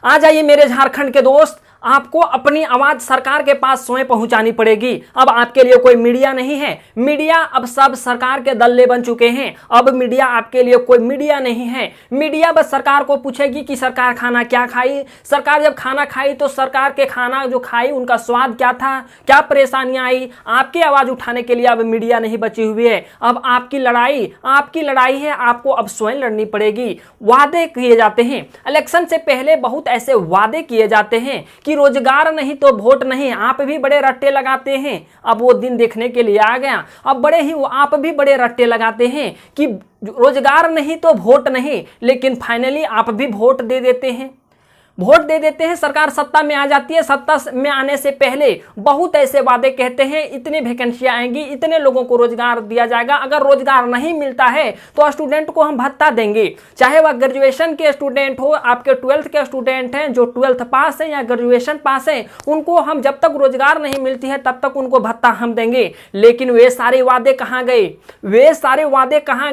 आ जाइए मेरे झारखंड के दोस्त, आपको अपनी आवाज सरकार के पास स्वयं पहुंचानी पड़ेगी। अब आपके लिए कोई मीडिया नहीं है। मीडिया अब सब सरकार के दल्ले बन चुके हैं। अब मीडिया आपके लिए कोई मीडिया नहीं है। मीडिया बस सरकार को पूछेगी कि सरकार खाना क्या खाई। सरकार जब खाना खाई तो सरकार के खाना जो खाई उनका स्वाद क्या था, क्या परेशानियां आई, आपकी आवाज उठाने के लिए अब मीडिया नहीं बची हुई है। अब आपकी लड़ाई है, आपको अब स्वयं लड़नी पड़ेगी। वादे किए जाते हैं, इलेक्शन से पहले बहुत ऐसे वादे किए जाते हैं कि रोजगार नहीं तो वोट नहीं। आप भी बड़े रट्टे लगाते हैं, अब वो दिन देखने के लिए आ गया। अब आप भी बड़े रट्टे लगाते हैं कि रोजगार नहीं तो वोट नहीं, लेकिन फाइनली आप भी वोट दे देते हैं। सरकार सत्ता में आ जाती है। सत्ता में आने से पहले बहुत ऐसे वादे कहते हैं, इतनी वैकेंसियां आएंगी, इतने लोगों को रोजगार दिया जाएगा। अगर रोजगार नहीं मिलता है तो स्टूडेंट को हम भत्ता देंगे, चाहे वह ग्रेजुएशन के स्टूडेंट हो, आपके 12th के स्टूडेंट हैं जो 12th पास है या ग्रेजुएशन पास है, उनको हम जब तक रोजगार नहीं मिलती है तब तक उनको भत्ता हम देंगे। लेकिन वे सारे वादे कहाँ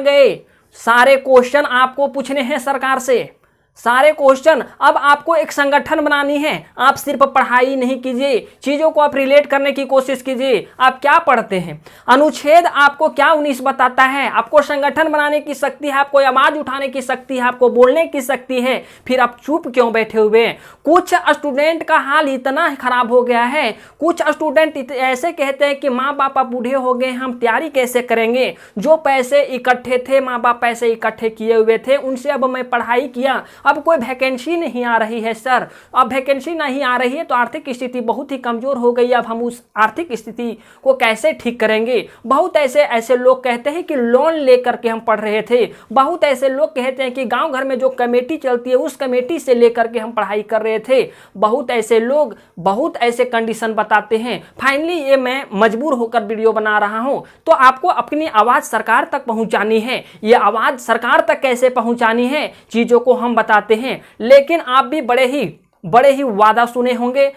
गए? सारे क्वेश्चन आपको पूछने हैं सरकार से, सारे क्वेश्चन। अब आपको एक संगठन बनानी है। आप सिर्फ पढ़ाई नहीं कीजिए, चीजों को आप रिलेट करने की कोशिश कीजिए। आप क्या पढ़ते हैं? अनुच्छेद आपको क्या 19 बताता है? आपको संगठन बनाने की शक्ति है, आपको आवाज उठाने की शक्ति है, आपको बोलने की शक्ति है, फिर आप चुप क्यों बैठे हुए हैं? कुछ स्टूडेंट का हाल इतना खराब हो गया है, कुछ स्टूडेंट ऐसे कहते हैं कि माँ बाप बूढ़े हो गए, हम तैयारी कैसे करेंगे? जो पैसे इकट्ठे थे, माँ बाप पैसे इकट्ठे किए हुए थे, उनसे अब मैं पढ़ाई किया, अब कोई वैकेंसी नहीं आ रही है सर। अब वैकेंसी नहीं आ रही है तो आर्थिक स्थिति बहुत ही कमजोर हो गई। अब हम उस आर्थिक स्थिति को कैसे ठीक करेंगे? बहुत ऐसे लोग कहते हैं कि लोन लेकर के हम पढ़ रहे थे। बहुत ऐसे लोग कहते हैं कि गांव घर में जो कमेटी चलती है उस कमेटी से लेकर के हम पढ़ाई कर रहे थे। बहुत ऐसे लोग बहुत ऐसे कंडीशन बताते हैं। फाइनली ये मैं मजबूर होकर वीडियो बना रहा हूं। तो आपको अपनी आवाज सरकार तक पहुंचानी है। ये आवाज सरकार तक कैसे पहुंचानी है, चीजों को हम बताते हैं। लेकिन आप भी बड़े ही वादा सुने होंगे,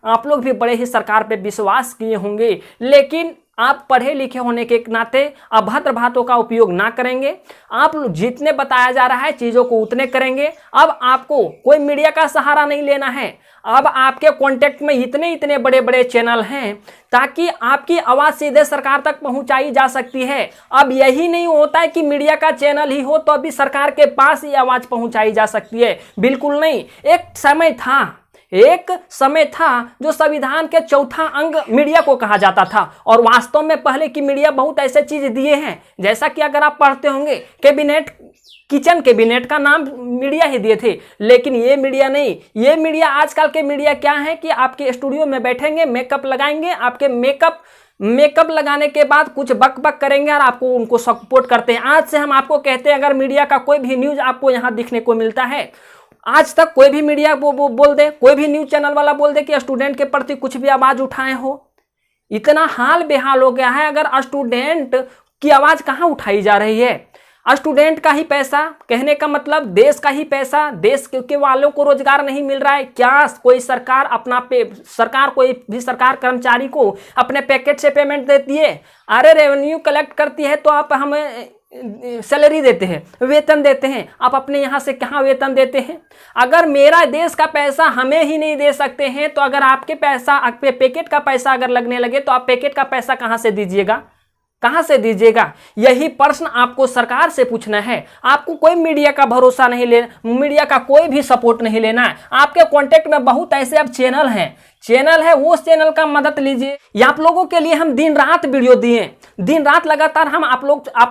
आप लोग भी बड़े ही सरकार पे विश्वास किए होंगे, लेकिन आप पढ़े लिखे होने के नाते अभद्र बातों का उपयोग ना करेंगे। आप जितने बताया जा रहा है चीजों को उतने करेंगे। अब आपको कोई मीडिया का सहारा नहीं लेना है। अब आपके कांटेक्ट में इतने बड़े चैनल हैं ताकि आपकी आवाज सीधे सरकार तक पहुंचाई जा सकती है। अब यही नहीं होता है कि मीडिया का चैनल ही हो तो अभी सरकार के पास ही आवाज पहुंचाई जा सकती है, बिल्कुल नहीं। एक समय था जो संविधान के चौथा अंग मीडिया को कहा जाता था, और वास्तव में पहले की मीडिया बहुत ऐसे चीज दिए हैं, जैसा कि अगर आप पढ़ते होंगे किचन कैबिनेट का नाम मीडिया ही दिए थे। लेकिन ये मीडिया नहीं, ये मीडिया आजकल के मीडिया क्या है कि आपके स्टूडियो में बैठेंगे, मेकअप लगाएंगे, आपके मेकअप लगाने के बाद कुछ बक करेंगे और आपको उनको सपोर्ट करते हैं। आज से हम आपको कहते हैं, अगर मीडिया का कोई भी न्यूज आपको यहाँ दिखने को मिलता है, आज तक कोई भी मीडिया वो बोल दे, कोई भी न्यूज चैनल वाला बोल दे कि स्टूडेंट के प्रति कुछ भी आवाज उठाए हो, इतना हाल बेहाल हो गया है। अगर स्टूडेंट की आवाज कहाँ उठाई जा रही है? स्टूडेंट का ही पैसा, कहने का मतलब देश का ही पैसा, देश के वालों को रोजगार नहीं मिल रहा है। क्या कोई सरकार कोई भी सरकार कर्मचारी को अपने पैकेट से पेमेंट देती है? अरे रेवेन्यू कलेक्ट करती है तो आप हमें सैलरी देते हैं, वेतन देते हैं। आप अपने यहाँ से कहाँ वेतन देते हैं? अगर मेरा देश का पैसा हमें ही नहीं दे सकते हैं तो अगर आपके पैकेट का पैसा अगर लगने लगे तो आप पैकेट का पैसा कहाँ से दीजिएगा? यही प्रश्न आपको सरकार से पूछना है। आपको कोई मीडिया का भरोसा नहीं लेना, मीडिया का कोई भी सपोर्ट नहीं लेना है। आपके कांटेक्ट में बहुत ऐसे अब चैनल है, उस चैनल का मदद लीजिए। या आप लोगों के लिए हम दिन रात वीडियो दिए, दिन रात लगातार हम आप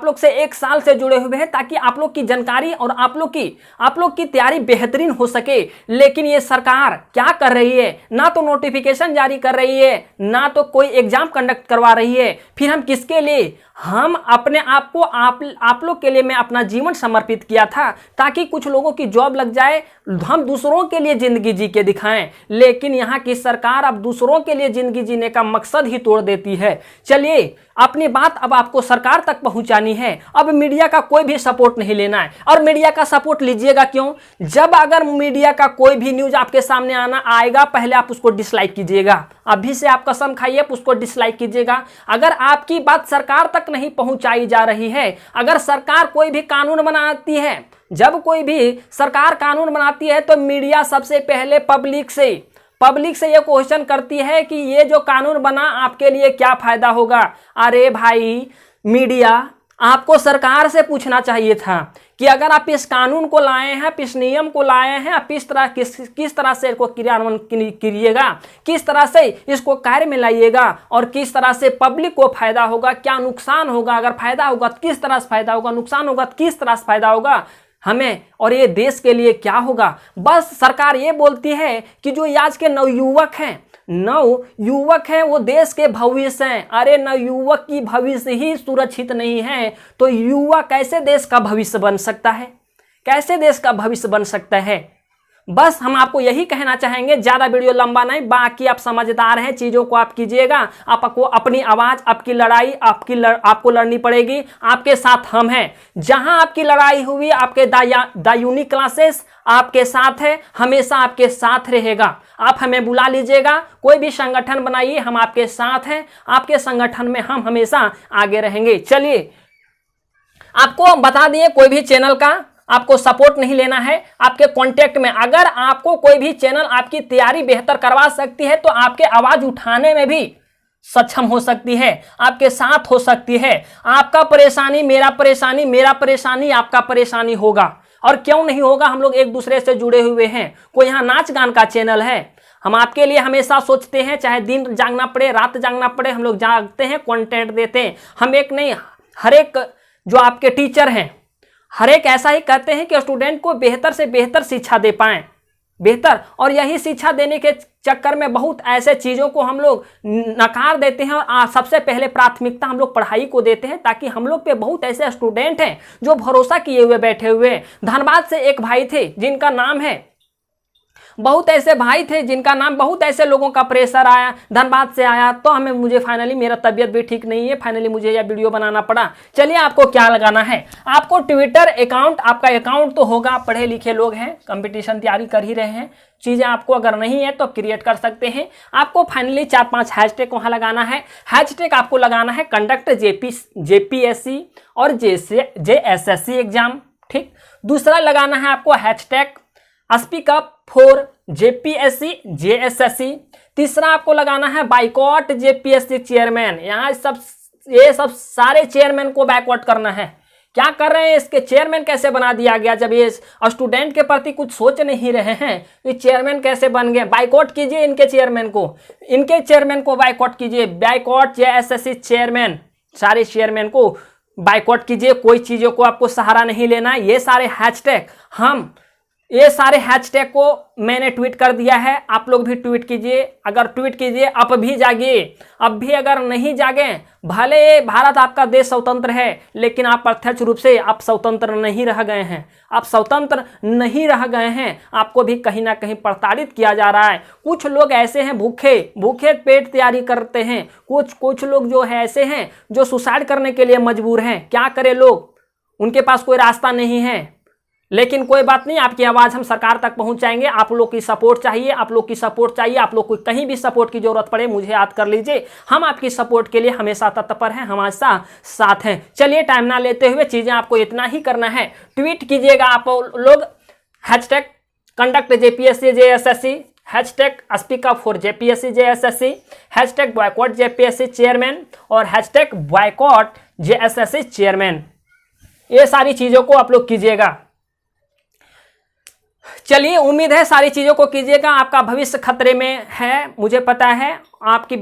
लोग से 1 साल से जुड़े हुए हैं ताकि आप लोग की जानकारी और आप लोग की तैयारी बेहतरीन हो सके। लेकिन ये सरकार क्या कर रही है? ना तो नोटिफिकेशन जारी कर रही है, ना तो कोई एग्जाम कंडक्ट करवा रही है। फिर हम किसके लिए? हम अपने आप को आप लोग के लिए मैं अपना जीवन समर्पित किया था ताकि कुछ लोगों की जॉब लग जाए, हम दूसरों के लिए जिंदगी जी के दिखाएं। लेकिन यहाँ की सरकार अब दूसरों के लिए जिंदगी जीने का मकसद ही तोड़ देती है। चलिए, अपनी बात अब आपको सरकार तक पहुंचानी है। अब मीडिया का कोई भी सपोर्ट नहीं लेना है। और मीडिया का सपोर्ट लीजिएगा क्यों? जब अगर मीडिया का कोई भी न्यूज आपके सामने आएगा, पहले आप उसको डिसलाइक कीजिएगा। अभी से आप कसम खाइए, उसको डिसलाइक कीजिएगा। अगर आपकी बात सरकार तक नहीं पहुंचाई जा रही है, अगर सरकार कोई भी कानून बनाती है जब कोई भी सरकार कानून बनाती है तो मीडिया सबसे पहले पब्लिक से ये क्वेश्चन करती है कि ये जो कानून बना आपके लिए क्या फायदा होगा। अरे भाई मीडिया, आपको सरकार से पूछना चाहिए था कि अगर आप इस कानून को लाए हैं, आप इस नियम को लाए हैं, आप किस तरह से इसको क्रियान्वयन कीजिएगा, किस तरह से इसको कार्य में लाइएगा और किस तरह से पब्लिक को फायदा होगा, क्या नुकसान होगा, अगर फायदा होगा तो किस तरह से फायदा होगा, नुकसान होगा तो किस तरह से फायदा होगा हमें और ये देश के लिए क्या होगा। बस सरकार ये बोलती है कि जो आज के नवयुवक हैं वो देश के भविष्य हैं। अरे नवयुवक की भविष्य ही सुरक्षित नहीं है तो युवा कैसे देश का भविष्य बन सकता है, कैसे देश का भविष्य बन सकता है। बस हम आपको यही कहना चाहेंगे, ज़्यादा वीडियो लंबा नहीं, बाकी आप समझदार हैं, चीज़ों को आप कीजिएगा। आपको अपनी आवाज़, आपकी लड़ाई आपको लड़नी पड़ेगी। आपके साथ हम हैं। जहां आपकी लड़ाई हुई, आपके द यूनिक क्लासेस आपके साथ है, हमेशा आपके साथ रहेगा। आप हमें बुला लीजिएगा, कोई भी संगठन बनाइए, हम आपके साथ हैं। आपके संगठन में हम हमेशा आगे रहेंगे। चलिए आपको बता दिए, कोई भी चैनल का आपको सपोर्ट नहीं लेना है। आपके कांटेक्ट में अगर आपको कोई भी चैनल आपकी तैयारी बेहतर करवा सकती है तो आपके आवाज उठाने में भी सक्षम हो सकती है, आपके साथ हो सकती है। आपका परेशानी मेरा परेशानी, मेरा परेशानी आपका परेशानी होगा। और क्यों नहीं होगा, हम लोग एक दूसरे से जुड़े हुए हैं। कोई यहाँ नाच गान का चैनल है, हम आपके लिए हमेशा सोचते हैं, चाहे दिन जागना पड़े, रात जागना पड़े, हम लोग जागते हैं, कंटेंट देते हैं। हम एक नहीं, हर एक जो आपके टीचर हैं हर एक ऐसा ही कहते हैं कि स्टूडेंट को बेहतर से बेहतर शिक्षा दे पाएं, बेहतर। और यही शिक्षा देने के चक्कर में बहुत ऐसे चीज़ों को हम लोग नकार देते हैं और सबसे पहले प्राथमिकता हम लोग पढ़ाई को देते हैं, ताकि हम लोग पे बहुत ऐसे स्टूडेंट हैं जो भरोसा किए हुए बैठे हुए हैं। धनबाद से एक भाई थे जिनका नाम है, बहुत ऐसे भाई थे जिनका नाम, बहुत ऐसे लोगों का प्रेशर आया, धनबाद से आया, तो मुझे फाइनली, मेरा तबीयत भी ठीक नहीं है, फाइनली मुझे यह वीडियो बनाना पड़ा। चलिए आपको क्या लगाना है, आपको ट्विटर अकाउंट, आपका अकाउंट तो होगा, पढ़े लिखे लोग हैं, कंपटीशन तैयारी कर ही रहे हैं, चीज़ें आपको अगर नहीं है तो क्रिएट कर सकते हैं। आपको फाइनली 4-5 हैशटैग वहाँ लगाना है। हैशटैग आपको लगाना है कंडक्ट JPSC और JSSC एग्जाम, ठीक। दूसरा लगाना है आपको hashtag speak up for JPSC JSSC। तीसरा आपको लगाना है बाइकॉट JPSC चेयरमैन। यहाँ ये सब सारे चेयरमैन को बाइकॉट करना है। क्या कर रहे हैं, इसके चेयरमैन कैसे बना दिया गया, जब ये स्टूडेंट के प्रति कुछ सोच नहीं रहे हैं तो ये चेयरमैन कैसे बन गए। बाइकॉट कीजिए इनके चेयरमैन को बाइकॉट कीजिए, बाइकॉट JSSC चेयरमैन, सारे चेयरमैन को बाइकॉट कीजिए। कोई चीज़ों को आपको सहारा नहीं लेना है। ये सारे हैशटैग को मैंने ट्वीट कर दिया है, आप लोग भी ट्वीट कीजिए। अगर ट्वीट कीजिए, अब भी जागिए। अब भी अगर नहीं जागे, भले भारत आपका देश स्वतंत्र है, लेकिन आप प्रत्यक्ष रूप से आप स्वतंत्र नहीं रह गए हैं, आप स्वतंत्र नहीं रह गए हैं। आपको भी कहीं ना कहीं प्रताड़ित किया जा रहा है। कुछ लोग ऐसे हैं भूखे पेट तैयारी करते हैं, कुछ लोग जो है ऐसे हैं जो सुसाइड करने के लिए मजबूर हैं। क्या करें लोग, उनके पास कोई रास्ता नहीं है। लेकिन कोई बात नहीं, आपकी आवाज़ हम सरकार तक पहुंचाएंगे। आप लोग की सपोर्ट चाहिए, आप लोग को कहीं भी सपोर्ट की जरूरत पड़े मुझे याद कर लीजिए। हम आपकी सपोर्ट के लिए हमेशा तत्पर हैं, हमेशा साथ हैं। चलिए टाइम ना लेते हुए, चीज़ें आपको इतना ही करना है, ट्वीट कीजिएगा आप लोग hashtag conduct JPSC JSSC, hashtag speak up for JPSC JSSC, hashtag boycott JPSC chairman और हैशटैग बॉयकॉट JSSC चेयरमैन। ये सारी चीज़ों को आप लोग कीजिएगा। चलिए, उम्मीद है सारी चीज़ों को कीजिएगा। आपका भविष्य खतरे में है, मुझे पता है। आपकी